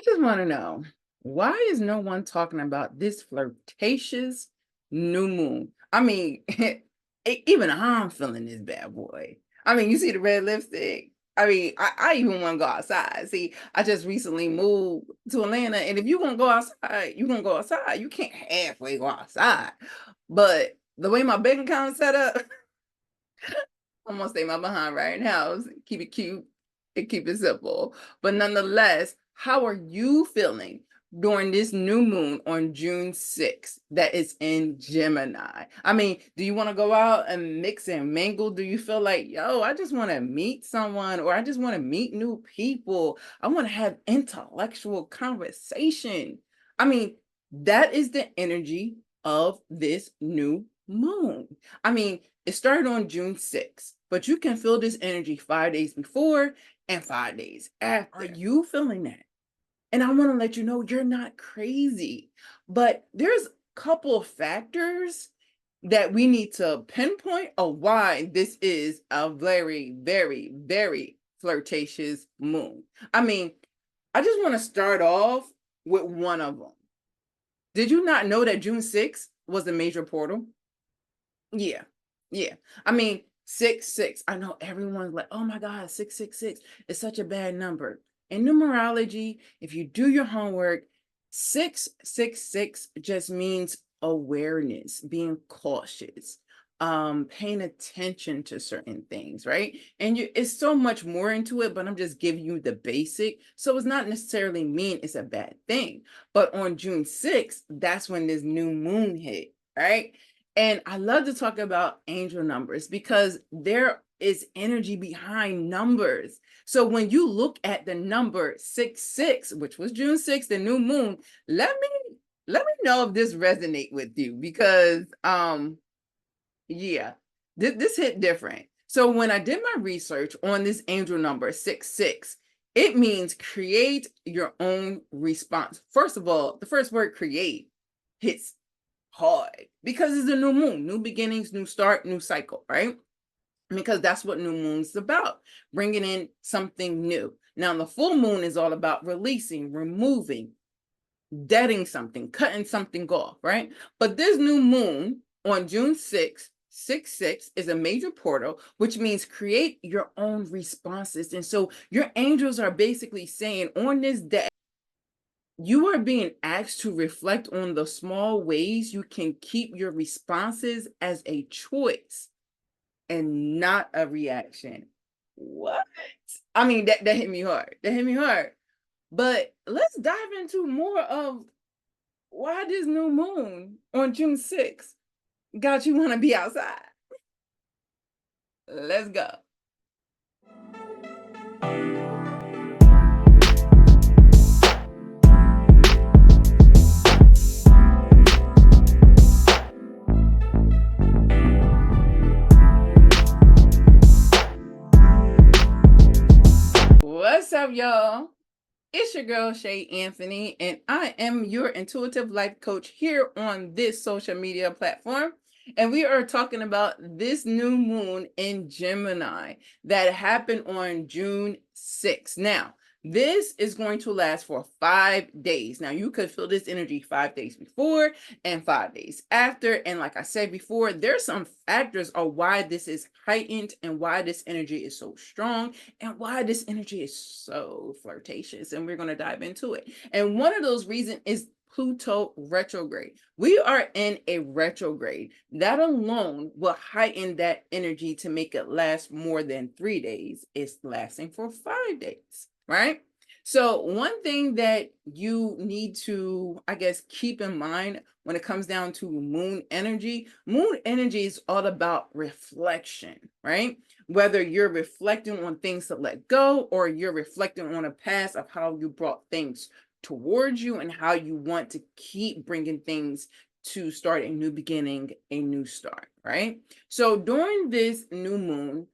just want to know, why is no one talking about this flirtatious new moon? I mean, even I'm feeling this bad boy. I mean, you see the red lipstick? I mean, I even want to go outside. See, I just recently moved to Atlanta, and if you want to go outside, you're going to go outside. You can't halfway go outside. But the way my bank account is set up, I'm gonna stay my behind right now. Keep it cute and keep it simple. But nonetheless, how are you feeling during this new moon on June 6th that is in Gemini? I mean, do you want to go out and mix and mingle? Do you feel like, yo, I just want to meet someone, or I just want to meet new people? I want to have intellectual conversation. I mean, that is the energy of this new moon. I mean, it started on June 6th, but you can feel this energy 5 days before and 5 days after. Are you feeling that? And I want to let you know you're not crazy, but there's a couple of factors that we need to pinpoint of why this is a very, very, very flirtatious moon. I mean, I just want to start off with one of them. Did you not know that June 6th was a major portal? Yeah. Yeah. I mean, 666. I know everyone's like, oh my God, 666 is such a bad number. In numerology, if you do your homework, 666 just means awareness, being cautious, paying attention to certain things, right? And it's so much more into it, but I'm just giving you the basic. So it's not necessarily mean it's a bad thing. But on June 6th, that's when this new moon hit, right? And I love to talk about angel numbers because there is energy behind numbers. So when you look at the number 66, which was June 6th, the new moon, let me know if this resonate with you, because yeah, this hit different. So when I did my research on this angel number 66, it means create your own response. First of all, the first word create hits hard because it's a new moon, new beginnings, new start, new cycle, right? Because that's what new moon's about, bringing in something new. Now, the full moon is all about releasing, removing, deading something, cutting something off, right? But this new moon on June 6th, 6-6 is a major portal, which means create your own responses. And so your angels are basically saying on this day, you are being asked to reflect on the small ways you can keep your responses as a choice and not a reaction. What? I mean, that hit me hard. That hit me hard. But let's dive into more of why this new moon on June 6th got you want to be outside. Let's go. What's up, y'all? It's your girl, Shae Anthony, and I am your intuitive life coach here on this social media platform. And we are talking about this new moon in Gemini that happened on June 6th. Now, this is going to last for 5 days. Now, you could feel this energy 5 days before and 5 days after. And like I said before, there's some factors of why this is heightened and why this energy is so strong and why this energy is so flirtatious. And we're going to dive into it. And one of those reasons is Pluto retrograde. We are in a retrograde. That alone will heighten that energy to make it last more than 3 days. It's lasting for 5 days, right? So one thing that you need to, I guess, keep in mind when it comes down to moon energy is all about reflection, right? Whether you're reflecting on things to let go or you're reflecting on a past of how you brought things towards you and how you want to keep bringing things to start a new beginning, a new start, right? So during this new moon,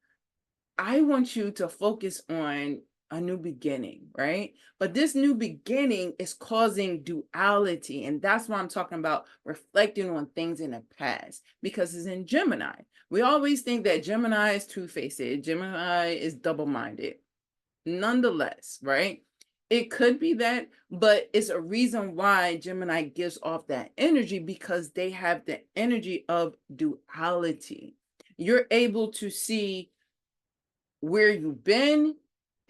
I want you to focus on a new beginning, right? But this new beginning is causing duality. And that's why I'm talking about reflecting on things in the past, because it's in Gemini. We always think that Gemini is two-faced, Gemini is double-minded. Nonetheless, right? It could be that, but it's a reason why Gemini gives off that energy, because they have the energy of duality. You're able to see where you've been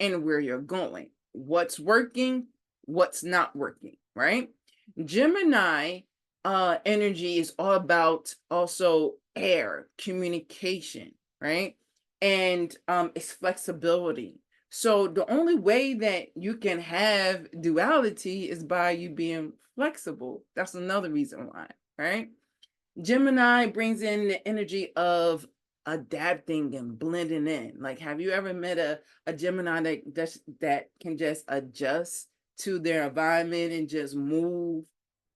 and where you're going, what's working, what's not working, right? Gemini energy is all about also air, communication, right? And it's flexibility. So the only way that you can have duality is by you being flexible. That's another reason why, right? Gemini brings in the energy of adapting and blending in. Like, have you ever met a Gemini that can just adjust to their environment and just move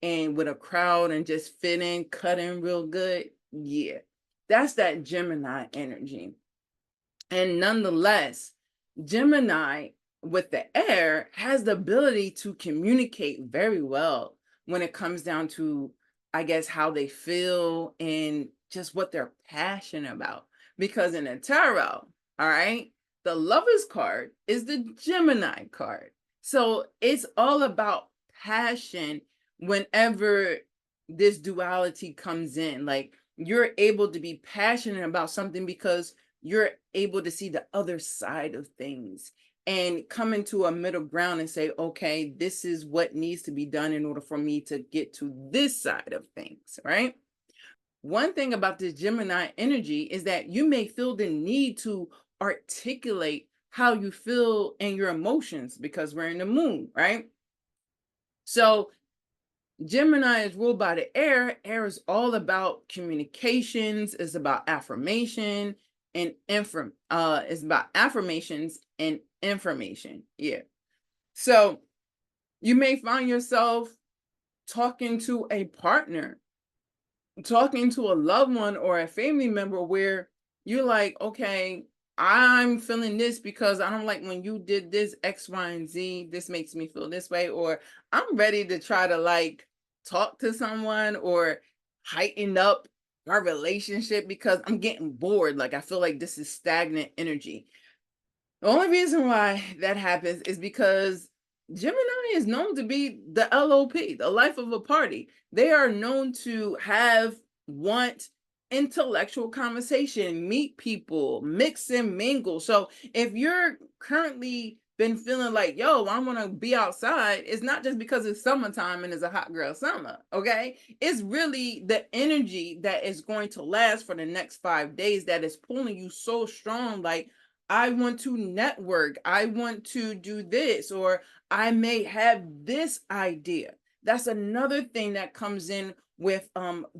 and with a crowd and just fit in, cut in real good? Yeah, that's that Gemini energy. And nonetheless, Gemini with the air has the ability to communicate very well when it comes down to, I guess, how they feel and just what they're passionate about. Because in a tarot, all right, the Lovers card is the Gemini card. So it's all about passion whenever this duality comes in. Like, you're able to be passionate about something because you're able to see the other side of things and come into a middle ground and say, okay, this is what needs to be done in order for me to get to this side of things, right? One thing about this Gemini energy is that you may feel the need to articulate how you feel and your emotions because we're in the moon, right? So Gemini is ruled by the air. Air is all about communications, it's about affirmation and it's about affirmations and information. Yeah. So you may find yourself talking to a partner, talking to a loved one or a family member where you're like, okay, I'm feeling this because I don't like when you did this X, Y, and Z. This makes me feel this way. Or I'm ready to try to like talk to someone or heighten up our relationship because I'm getting bored. Like, I feel like this is stagnant energy. The only reason why that happens is because Gemini is known to be the LOP, the life of a party. They are known to want intellectual conversation, meet people, mix and mingle. So if you're currently been feeling like, yo, I want to be outside, it's not just because it's summertime and it's a hot girl summer, okay? It's really the energy that is going to last for the next 5 days that is pulling you so strong, like, I want to network, I want to do this, or I may have this idea. That's another thing that comes in with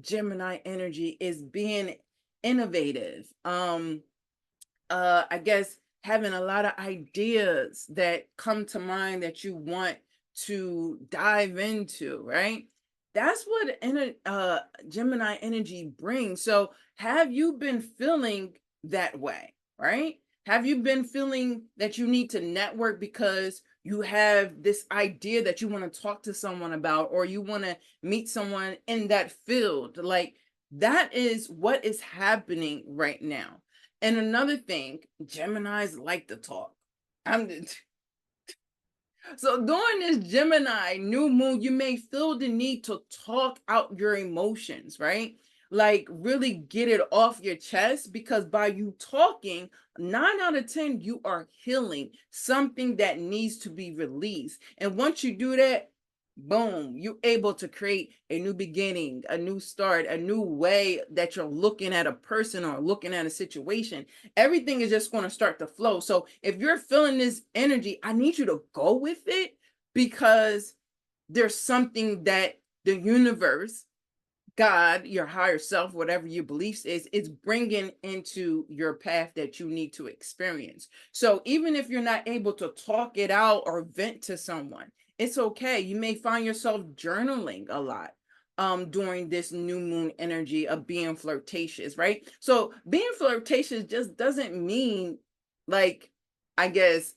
Gemini energy, is being innovative. I guess having a lot of ideas that come to mind that you want to dive into, right? That's what Gemini energy brings. So have you been feeling that way, right? Have you been feeling that you need to network because you have this idea that you want to talk to someone about, or you want to meet someone in that field? Like, that is what is happening right now. And another thing, Geminis like to talk. I'm so during this Gemini new moon, you may feel the need to talk out your emotions, right? Like, really get it off your chest, because by you talking, 9 out of 10, you are healing something that needs to be released. And once you do that, boom, you're able to create a new beginning, a new start, a new way that you're looking at a person or looking at a situation. Everything is just going to start to flow. So if you're feeling this energy, I need you to go with it, because there's something that the universe, God, your higher self, whatever your beliefs is bringing into your path that you need to experience. So even if you're not able to talk it out or vent to someone, it's okay. You may find yourself journaling a lot during this new moon energy of being flirtatious, right? So being flirtatious just doesn't mean, like, I guess,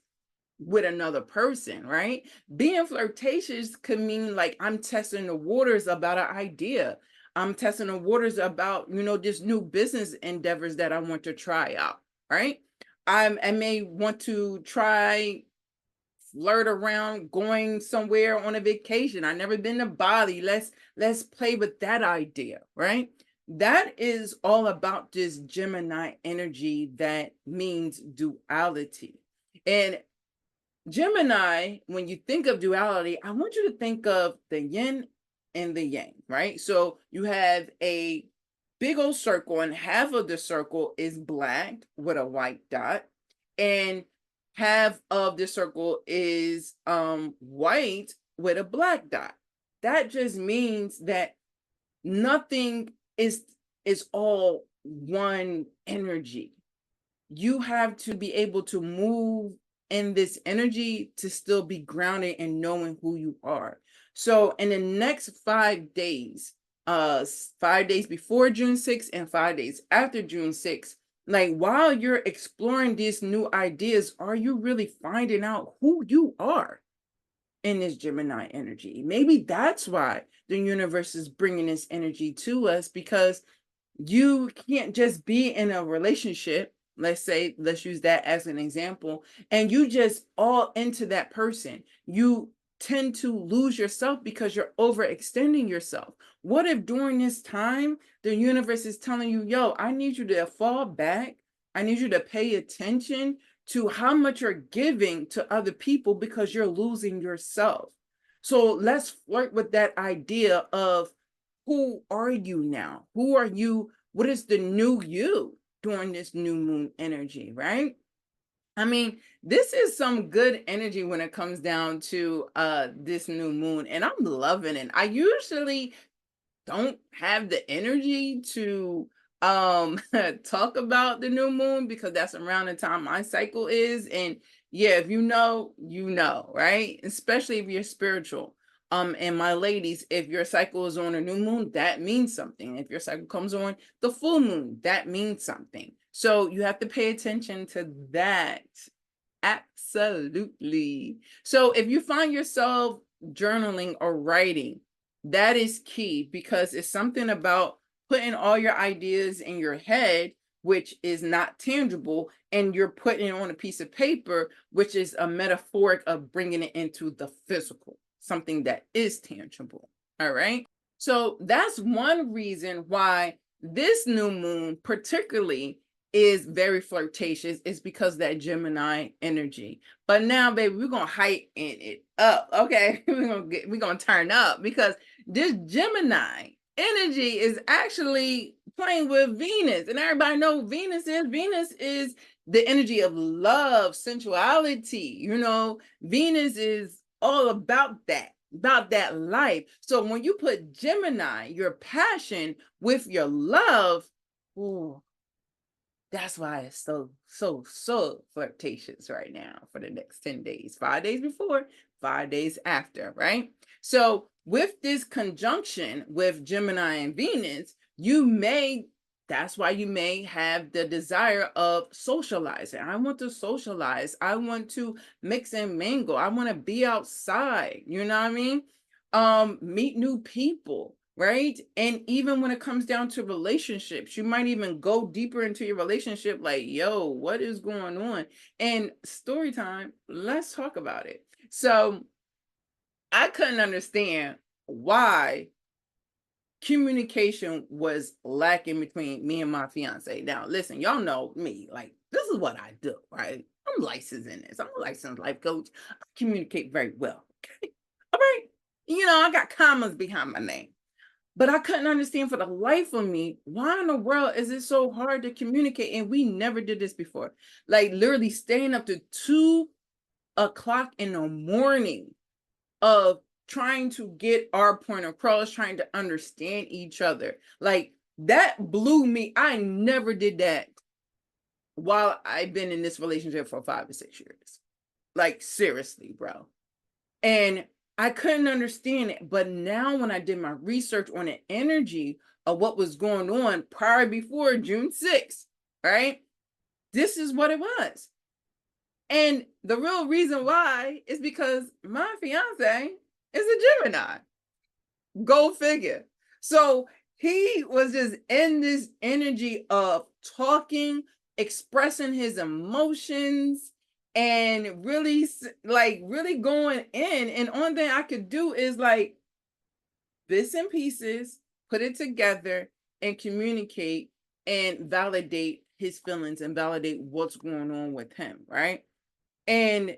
with another person, right? Being flirtatious could mean like, I'm testing the waters about an idea. I'm testing the waters about, this new business endeavors that I want to try out, right? I may want to try flirt around going somewhere on a vacation. I've never been to Bali. Let's play with that idea, right? That is all about this Gemini energy that means duality. And Gemini, when you think of duality, I want you to think of the yin and the yang, right? So you have a big old circle, and half of the circle is black with a white dot, and half of the circle is white with a black dot. That just means that nothing is all one energy. You have to be able to move in this energy to still be grounded and knowing who you are. So in the next 5 days, 5 days before June 6th and 5 days after June 6th, like while you're exploring these new ideas, are you really finding out who you are in this Gemini energy? Maybe that's why the universe is bringing this energy to us, because you can't just be in a relationship. Let's use that as an example, and you just all into that person. You tend to lose yourself because you're overextending yourself. What if during this time the universe is telling you, yo, I need you to fall back. I need you to pay attention to how much you're giving to other people because you're losing yourself. So let's flirt with that idea of, who are you now? Who are you? What is the new you during this new moon energy, right? I mean, this is some good energy when it comes down to this new moon, and I'm loving it. I usually don't have the energy to talk about the new moon because that's around the time my cycle is. And yeah, if you know, right? Especially if you're spiritual. And my ladies, if your cycle is on a new moon, that means something. If your cycle comes on the full moon, that means something. So you have to pay attention to that. Absolutely. So if you find yourself journaling or writing, that is key, because it's something about putting all your ideas in your head, which is not tangible, and you're putting it on a piece of paper, which is a metaphoric of bringing it into the physical, something that is tangible. All right. So that's one reason why this new moon particularly is very flirtatious, is because that Gemini energy. But now, baby, we're gonna heighten it up. Okay. we're gonna turn up, because this Gemini energy is actually playing with Venus. And everybody knows Venus is the energy of love, sensuality. You know, Venus is all about that life. So when you put Gemini, your passion, with your love, ooh, that's why it's so flirtatious right now for the next 10 days, 5 days before, 5 days after, right? So with this conjunction with Gemini and Venus, that's why you may have the desire of socializing. I want to socialize. I want to mix and mingle. I want to be outside. You know what I mean? Meet new people, right? And even when it comes down to relationships, you might even go deeper into your relationship, like, yo, what is going on? And story time, let's talk about it. So I couldn't understand why communication was lacking between me and my fiance. Now, listen, y'all know me, like, this is what I do, right? I'm licensed in this. I'm a licensed life coach. I communicate very well. Okay. All right. You know, I got commas behind my name. But I couldn't understand for the life of me, why in the world is it so hard to communicate? And we never did this before. Like literally staying up to 2 o'clock in the morning of trying to get our point across, trying to understand each other. Like that blew me. I never did that while I've been in this relationship for 5 to 6 years. Like seriously, bro. And I couldn't understand it. But now when I did my research on the energy of what was going on prior before June 6th, right? This is what it was. And the real reason why is because my fiance is a Gemini. Go figure. So he was just in this energy of talking, expressing his emotions, and really like really going in. And only thing I could do is like bits and pieces, put it together and communicate and validate his feelings and validate what's going on with him, right? And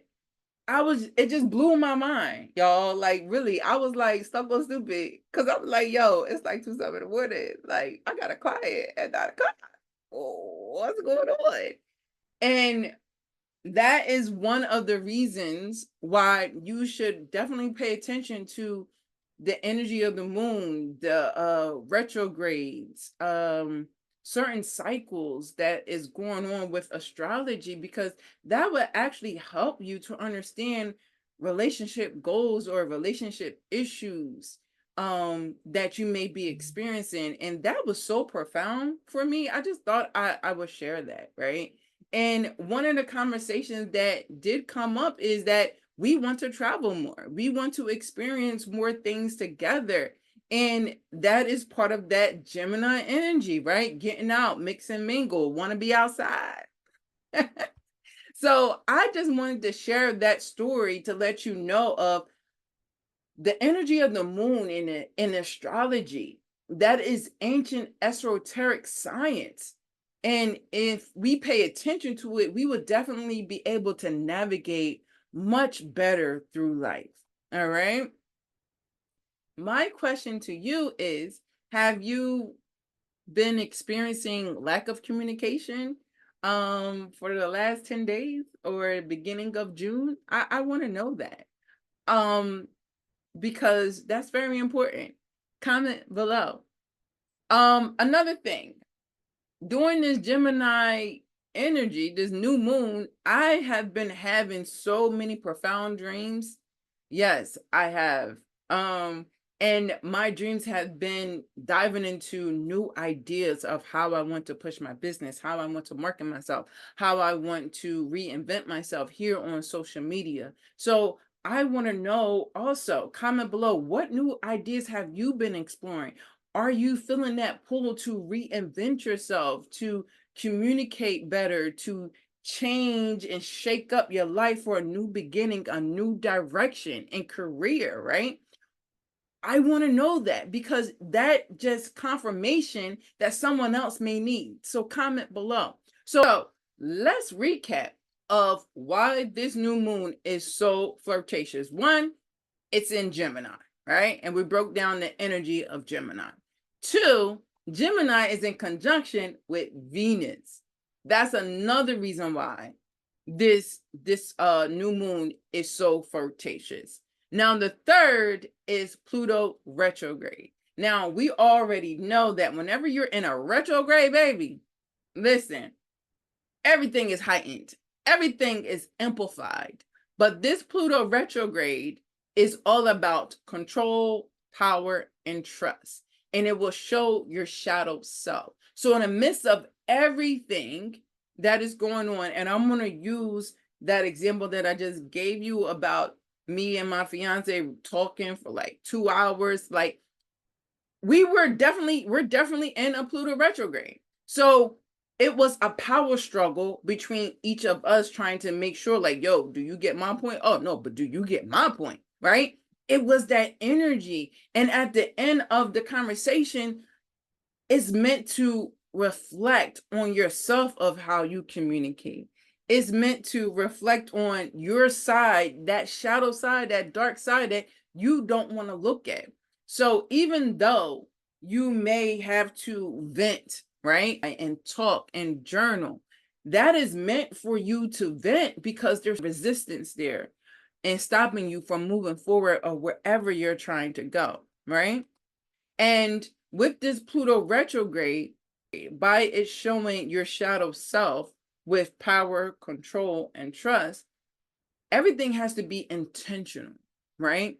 it just blew my mind, y'all. Like, really, I was like, stuck on stupid. Cause I was like, yo, it's like 2 something in the morning. Like, I got a client at 9 o'clock. Oh, what's going on? And that is one of the reasons why you should definitely pay attention to the energy of the moon, the retrogrades, certain cycles that is going on with astrology, because that would actually help you to understand relationship goals or relationship issues that you may be experiencing. And that was so profound for me. I just thought I would share that, right? And one of the conversations that did come up is that we want to travel more. We want to experience more things together. And that is part of that Gemini energy, right? Getting out, mix and mingle, want to be outside. So I just wanted to share that story to let you know of the energy of the moon in astrology. That is ancient esoteric science. And if we pay attention to it, we would definitely be able to navigate much better through life. All right. My question to you is, have you been experiencing lack of communication for the last 10 days or beginning of June? I want to know that. Because that's very important. Comment below. Another thing, during this Gemini energy, this new moon, I have been having so many profound dreams. Yes, I have. And my dreams have been diving into new ideas of how I want to push my business, how I want to market myself, how I want to reinvent myself here on social media. So I want to know also, comment below, what new ideas have you been exploring? Are you feeling that pull to reinvent yourself, to communicate better, to change and shake up your life for a new beginning, a new direction and career, right? I want to know that, because that just confirmation that someone else may need. So comment below. So let's recap of why this new moon is so flirtatious. One, it's in Gemini, right? And we broke down the energy of Gemini. Two, Gemini is in conjunction with Venus. That's another reason why this new moon is so flirtatious. Now, the third is Pluto retrograde. Now, we already know that whenever you're in a retrograde, baby, listen, everything is heightened. Everything is amplified. But this Pluto retrograde is all about control, power, and trust. And it will show your shadow self. So in the midst of everything that is going on, and I'm going to use that example that I just gave you about me and my fiance talking for like 2 hours, like we're definitely in a Pluto retrograde. So it was a power struggle between each of us trying to make sure, like, yo, do you get my point? Oh, no, but do you get my point? Right? It was that energy. And at the end of the conversation, it's meant to reflect on yourself of how you communicate. It's meant to reflect on your side, that shadow side, that dark side that you don't want to look at. So even though you may have to vent, right, and talk and journal, that is meant for you to vent, because there's resistance there and stopping you from moving forward or wherever you're trying to go, right? And with this Pluto retrograde, by it showing your shadow self with power, control, and trust, everything has to be intentional, right?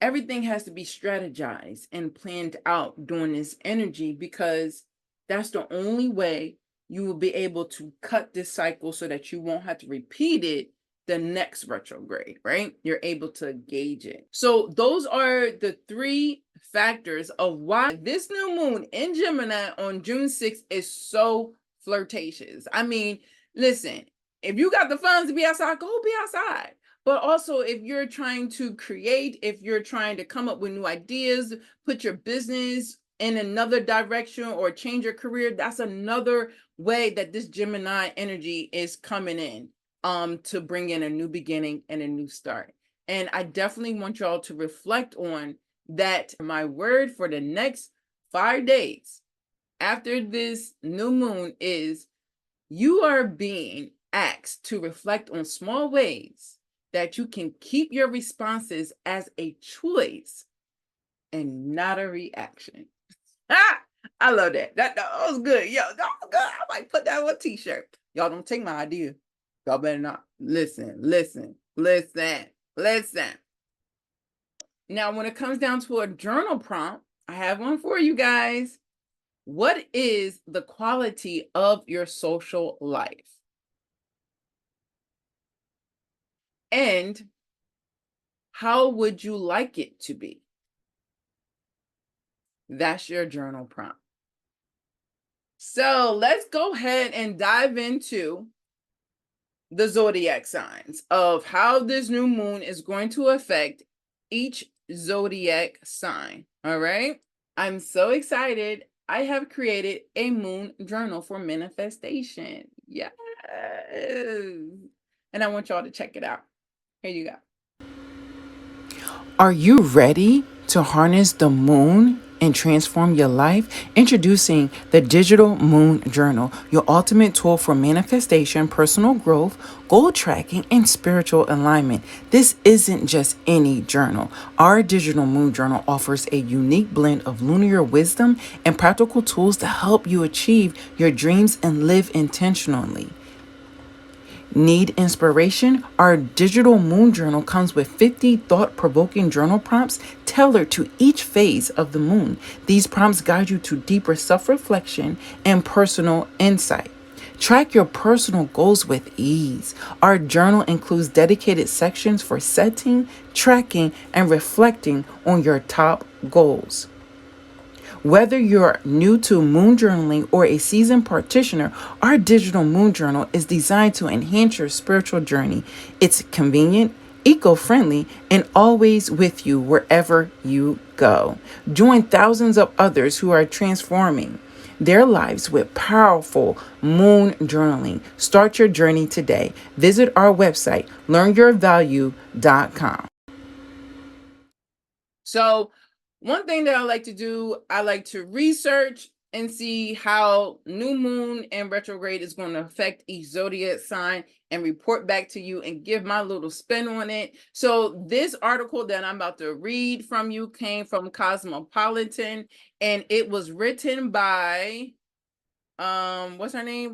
Everything has to be strategized and planned out during this energy, because that's the only way you will be able to cut this cycle so that you won't have to repeat it the next retrograde, right? You're able to gauge it. So those are the 3 factors of why this new moon in Gemini on June 6th is so flirtatious. I mean, listen, if you got the funds to be outside, go be outside. But also, if you're trying to create, if you're trying to come up with new ideas, put your business in another direction or change your career, that's another way that this Gemini energy is coming in to bring in a new beginning and a new start. And I definitely want y'all to reflect on that. My word for the next 5 days after this new moon is you are being asked to reflect on small ways that you can keep your responses as a choice and not a reaction. I love that. That was good. Yo, that was good. I might put that on a t-shirt. Y'all don't take my idea. Y'all better not. Listen. Now, when it comes down to a journal prompt, I have one for you guys. What is the quality of your social life? And how would you like it to be? That's your journal prompt. So let's go ahead and dive into the zodiac signs of how this new moon is going to affect each zodiac sign. All right. I'm so excited. I have created a moon journal for manifestation. Yes. And I want y'all to check it out. Here you go. Are you ready to harness the moon and transform your life? Introducing the Digital Moon Journal, your ultimate tool for manifestation, personal growth, goal tracking, and spiritual alignment. This isn't just any journal. Our Digital Moon Journal offers a unique blend of lunar wisdom and practical tools to help you achieve your dreams and live intentionally. Need inspiration? Our Digital Moon Journal comes with 50 thought-provoking journal prompts tailored to each phase of the moon. These prompts guide you to deeper self-reflection and personal insight. Track your personal goals with ease. Our journal includes dedicated sections for setting, tracking, and reflecting on your top goals. Whether you're new to moon journaling or a seasoned practitioner, our Digital Moon Journal is designed to enhance your spiritual journey. It's convenient, eco-friendly, and always with you wherever you go. Join thousands of others who are transforming their lives with powerful moon journaling. Start your journey today. Visit our website, learnyourvalue.com. So, one thing that I like to do, I like to research and see how new moon and retrograde is going to affect each zodiac sign and report back to you and give my little spin on it. So this article that I'm about to read from you came from Cosmopolitan, and it was written by what's her name?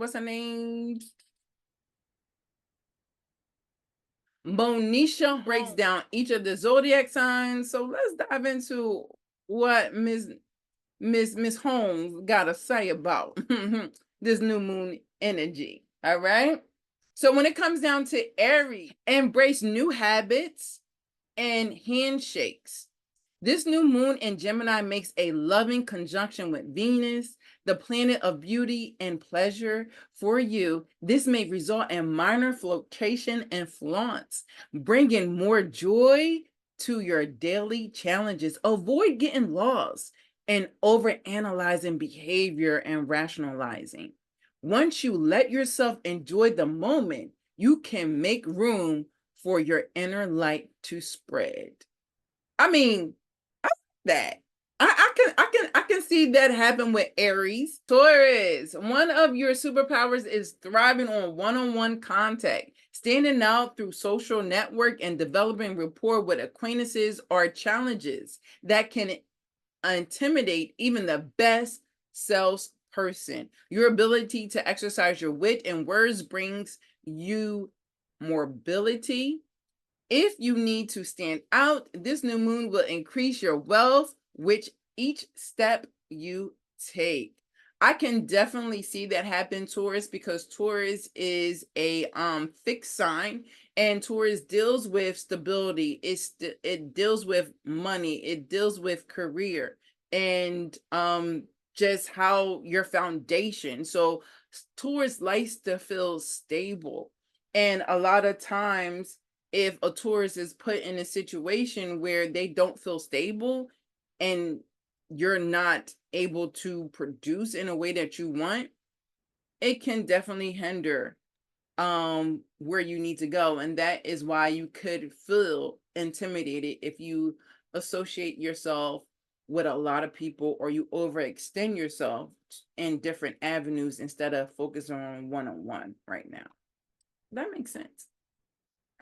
Monisha breaks down each of the zodiac signs. So let's dive into what Miss Holmes got to say about this new moon energy. All right. So when it comes down to Aries, embrace new habits and handshakes. This new moon in Gemini makes a loving conjunction with Venus, the planet of beauty and pleasure. For you, this may result in minor flirtation and flaunts, bringing more joy to your daily challenges. Avoid getting lost and overanalyzing behavior and rationalizing. Once you let yourself enjoy the moment, you can make room for your inner light to spread. I mean, that I can see that happen with Aries. Taurus, one of your superpowers is thriving on one-on-one contact. Standing out through social network and developing rapport with acquaintances are challenges that can intimidate even the best salesperson. Your ability to exercise your wit and words brings you mobility. If you need to stand out, this new moon will increase your wealth, which each step you take. I can definitely see that happen, Taurus, because Taurus is a fixed sign, and Taurus deals with stability. It deals with money. It deals with career and just how your foundation. So Taurus likes to feel stable. And a lot of times, if a Taurus is put in a situation where they don't feel stable and you're not able to produce in a way that you want, it can definitely hinder where you need to go. And that is why you could feel intimidated if you associate yourself with a lot of people, or you overextend yourself in different avenues instead of focusing on one-on-one right now. That makes sense.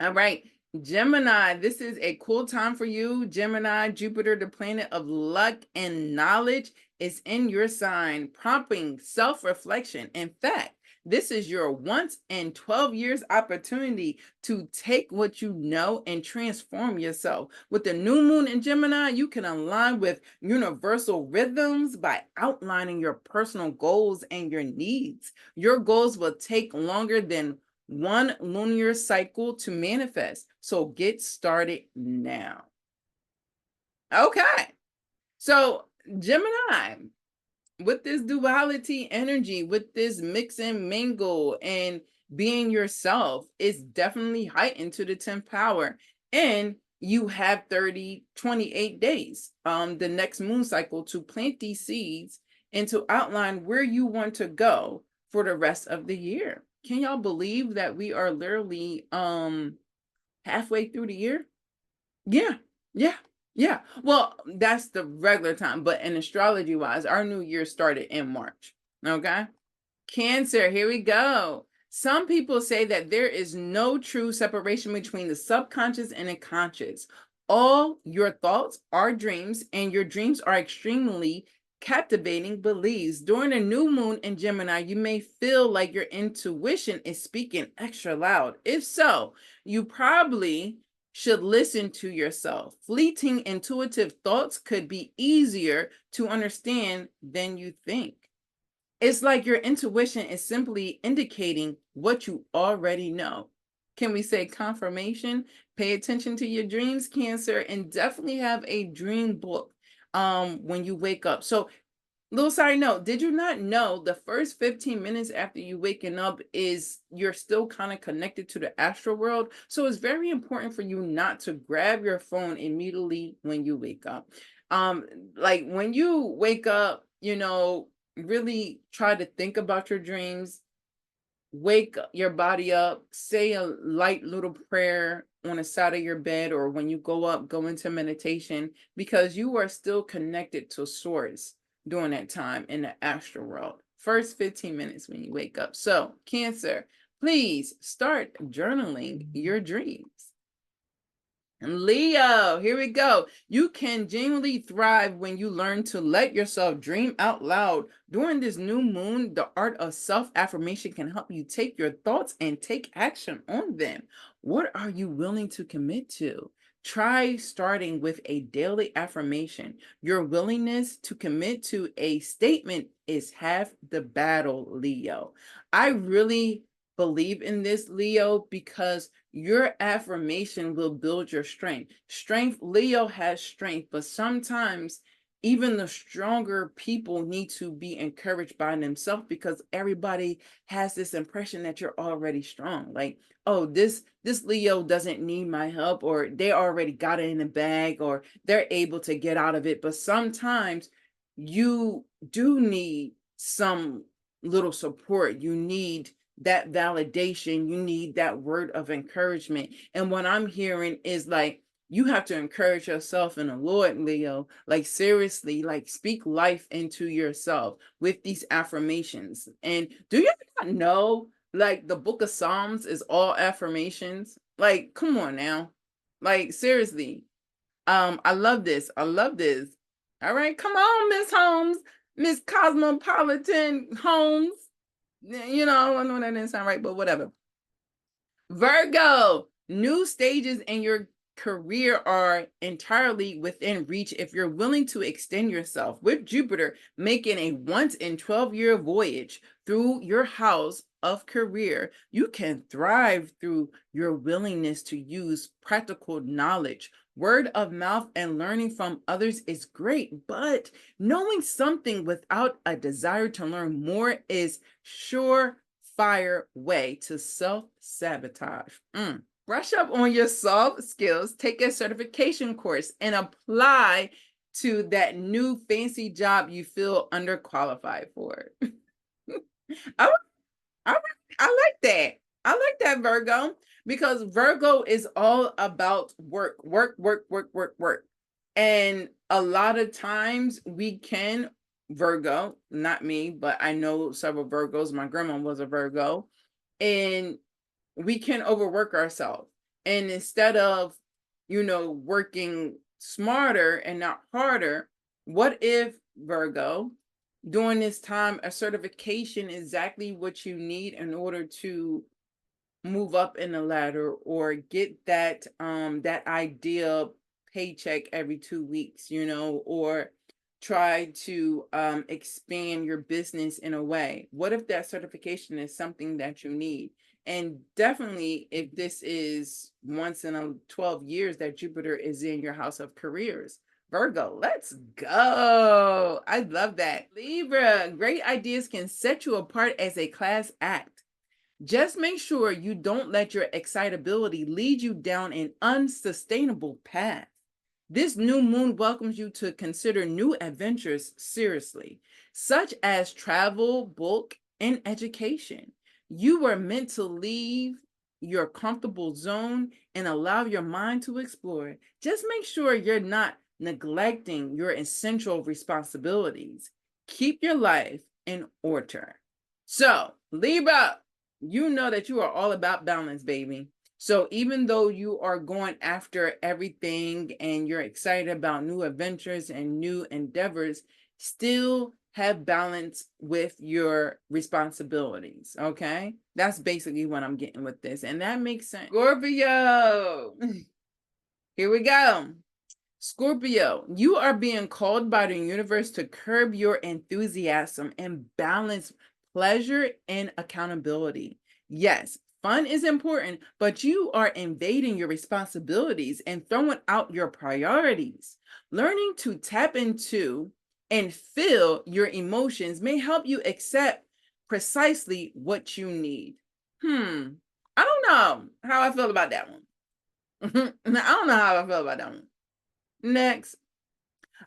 All right, Gemini, this is a cool time for you. Gemini, Jupiter, the planet of luck and knowledge, is in your sign, prompting self-reflection. In fact, this is your once in 12 years opportunity to take what you know and transform yourself. With the new moon in Gemini, you can align with universal rhythms by outlining your personal goals and your needs. Your goals will take longer than one lunar cycle to manifest. So get started now. Okay. So Gemini, with this duality energy, with this mix and mingle and being yourself, is definitely heightened to the 10th power. And you have 28 days, the next moon cycle, to plant these seeds and to outline where you want to go for the rest of the year. Can y'all believe that we are literally halfway through the year? Yeah. Well, that's the regular time, but in astrology wise, our new year started in March. Okay. Cancer, here we go. Some people say that there is no true separation between the subconscious and the conscious. All your thoughts are dreams, and your dreams are extremely captivating beliefs. During a new moon in Gemini, you may feel like your intuition is speaking extra loud. If so, you probably should listen to yourself. Fleeting intuitive thoughts could be easier to understand than you think. It's like your intuition is simply indicating what you already know. Can we say confirmation? Pay attention to your dreams, Cancer, and definitely have a dream book when you wake up. So, little side note, did you not know the first 15 minutes after you waking up is you're still kind of connected to the astral world? So it's very important for you not to grab your phone immediately when you wake up. Like when you wake up, really try to think about your dreams, wake your body up, say a light little prayer on the side of your bed, or when you go up, go into meditation, because you are still connected to source during that time in the astral world. First 15 minutes when you wake up. So, Cancer, please start journaling your dreams. Leo, here we go. You can genuinely thrive when you learn to let yourself dream out loud. During this new moon, the art of self-affirmation can help you take your thoughts and take action on them. What are you willing to commit to? Try starting with a daily affirmation. Your willingness to commit to a statement is half the battle, Leo. I really believe in this, Leo, because your affirmation will build your strength. Leo has strength, but sometimes even the stronger people need to be encouraged by themselves, because everybody has this impression that you're already strong. Like, oh, this Leo doesn't need my help, or they already got it in the bag, or they're able to get out of it. But sometimes you do need some little support. You need that validation. You need that word of encouragement. And what I'm hearing is like, you have to encourage yourself in the Lord, Leo. Like, seriously, like, speak life into yourself with these affirmations. And do you not know, like, the book of Psalms is all affirmations? Like, come on now. Like, seriously. I love this. All right, come on, Miss Holmes, Miss Cosmopolitan Holmes. I know that didn't sound right, but whatever. Virgo, new stages in your career are entirely within reach if you're willing to extend yourself. With Jupiter making a once in 12-year voyage through your house of career, you can thrive through your willingness to use practical knowledge. Word of mouth and learning from others is great, but knowing something without a desire to learn more is surefire way to self-sabotage. Brush up on your soft skills, take a certification course, and apply to that new fancy job you feel underqualified for. I, I, I like that. I like that, Virgo, because Virgo is all about work, work, work, work, work, work. And a lot of times we can, Virgo, not me, but I know several Virgos. My grandma was a Virgo, and we can overwork ourselves. And instead of, working smarter and not harder, what if, Virgo, during this time, a certification is exactly what you need in order to move up in the ladder or get that ideal paycheck every 2 weeks, or try to expand your business in a way? What if that certification is something that you need? And definitely, if this is once in a 12 years that Jupiter is in your house of careers, Virgo, let's go. I love that. Libra, great ideas can set you apart as a class act. Just make sure you don't let your excitability lead you down an unsustainable path. This new moon welcomes you to consider new adventures seriously, such as travel, book, and education. You were meant to leave your comfortable zone and allow your mind to explore. Just make sure you're not neglecting your essential responsibilities. Keep your life in order. So, Libra, you know that you are all about balance, baby. So even though you are going after everything and you're excited about new adventures and new endeavors, still have balance with your responsibilities, okay? That's basically what I'm getting with this, and that makes sense. Scorpio, here we go. Scorpio, you are being called by the universe to curb your enthusiasm and balance pleasure and accountability. Yes, fun is important, but you are invading your responsibilities and throwing out your priorities. Learning to tap into and feel your emotions may help you accept precisely what you need. I don't know how I feel about that one. I don't know how I feel about that one. Next.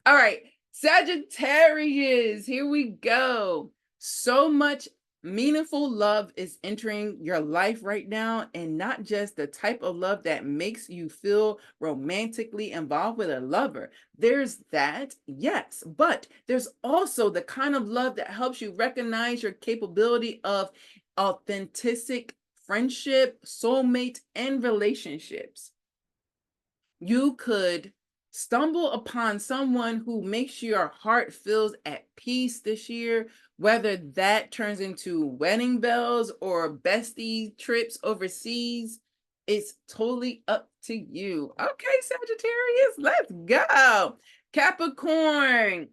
All right, Sagittarius, here we go. So much meaningful love is entering your life right now, and not just the type of love that makes you feel romantically involved with a lover. There's that, yes, but there's also the kind of love that helps you recognize your capability of authentic friendship, soulmate, and relationships. You could stumble upon someone who makes your heart feels at peace this year, whether that turns into wedding bells or bestie trips overseas. It's totally up to you. Okay, Sagittarius, let's go. Capricorn.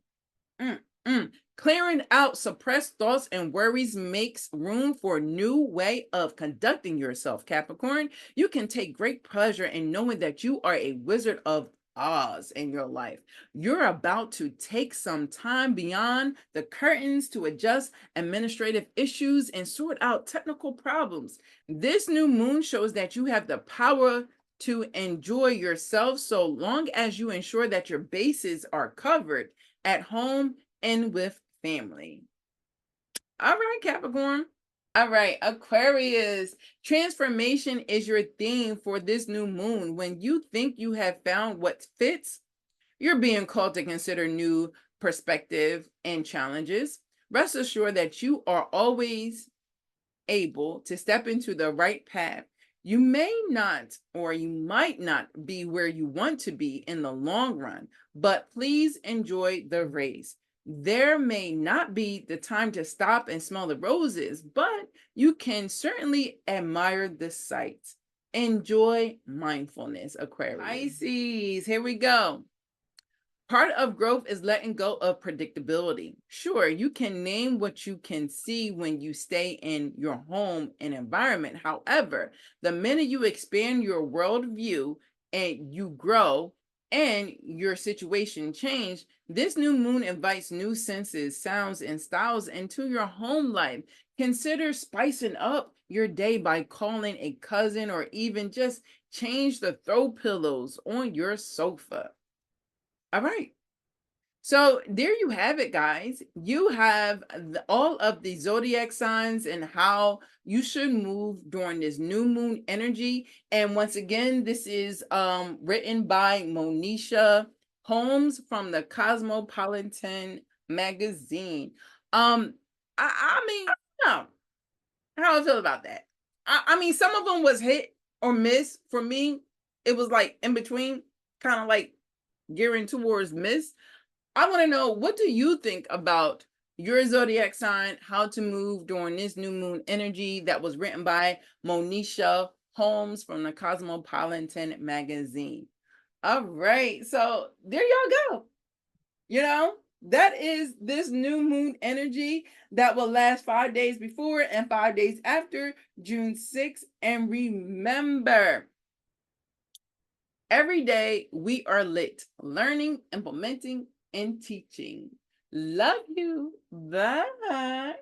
Clearing out suppressed thoughts and worries makes room for a new way of conducting yourself, Capricorn. You can take great pleasure in knowing that you are a wizard of Oz in your life. You're about to take some time beyond the curtains to adjust administrative issues and sort out technical problems. This new moon shows that you have the power to enjoy yourself so long as you ensure that your bases are covered at home and with family. All right, Capricorn. All right, Aquarius. Transformation is your theme for this new moon. When you think you have found what fits, you're being called to consider new perspective and challenges. Rest assured that you are always able to step into the right path. You may not, or you might not be where you want to be in the long run, but please enjoy the race. There may not be the time to stop and smell the roses, but you can certainly admire the sights. Enjoy mindfulness, Aquarius. Pisces, here we go. Part of growth is letting go of predictability. Sure, you can name what you can see when you stay in your home and environment. However, the minute you expand your worldview and you grow and your situation change, this new moon invites new senses, sounds, and styles into your home life. Consider spicing up your day by calling a cousin or even just change the throw pillows on your sofa. All right. So there you have it, guys. You have all of the zodiac signs and how you should move during this new moon energy. And once again, this is written by Monisha Holmes from the Cosmopolitan magazine. I mean, no, how I feel about that. I mean, some of them was hit or miss. For me, it was like in between, kind of like gearing towards miss. I want to know, what do you think about your zodiac sign, how to move during this new moon energy? That was written by Monisha Holmes from the Cosmopolitan magazine. All right, so there y'all go. That is this new moon energy that will last 5 days before and 5 days after June 6th. And remember, every day we are lit, learning, implementing, and teaching. Love you. Bye.